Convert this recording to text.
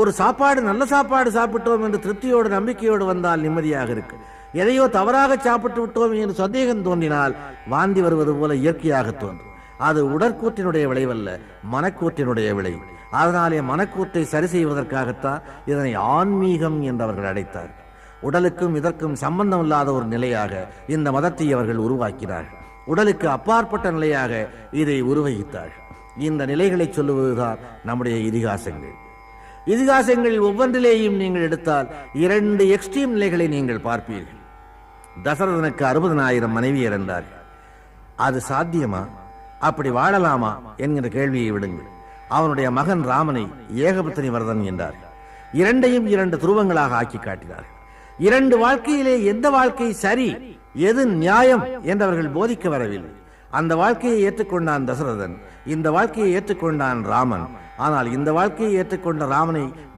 ஒரு சாப்பாடு நல்ல சாப்பாடு சாப்பிட்டோம் என்று திருப்தியோடு நம்பிக்கையோடு வந்தால் நிம்மதியாக இருக்கு. எதையோ தவறாக சாப்பிட்டு விட்டோம் என்று சந்தேகம் தோன்றினால் வாந்தி வருவது போல இயற்கையாக தோன்றும். அது உடற்கூற்றினுடைய விளைவல்ல, மனக்கூற்றினுடைய விளைவு. அதனாலே மனக்கூற்றை சரி செய்வதற்காகத்தான் இதனை ஆன்மீகம் என்று அவர்கள் அழைத்தார். உடலுக்கும் இதற்கும் சம்பந்தம் இல்லாத ஒரு நிலையாக இந்த மதத்தை அவர்கள் உருவாக்கினார்கள். உடலுக்கு அப்பாற்பட்ட நிலையாக இதை உருவகித்தார்கள். இந்த நிலைகளை சொல்லுவதுதான் நம்முடைய இதிகாசங்கள். இதிகாசங்களில் ஒவ்வொன்றிலேயும் நீங்கள் எடுத்தால் 2 எக்ஸ்ட்ரீம் நிலைகளை நீங்கள் பார்ப்பீர்கள். தசரதனுக்கு 60,000 மனைவியர் இருந்தார்கள். அது சாத்தியமா? அப்படி வாழலாமா என்கிற கேள்வியை விடுங்கள். அவனுடைய மகன் ராமனை ஏகபத்தினி வரதன் என்றார். 2ஐயும் 2 துருவங்களாக ஆக்கி காட்டினார். 2 வாழ்க்கையிலே எந்த வாழ்க்கை சரி, எது நியாயம் என்றவர்கள் போதிக்க வரவில்லை. அந்த வாழ்க்கையை ஏற்றுக்கொண்டான் தசரதன், இந்த வாழ்க்கையை ஏற்றுக்கொண்டான் ராமன். ஆனால் இந்த வாழ்க்கையை ஏற்றுக்கொண்ட ராமனை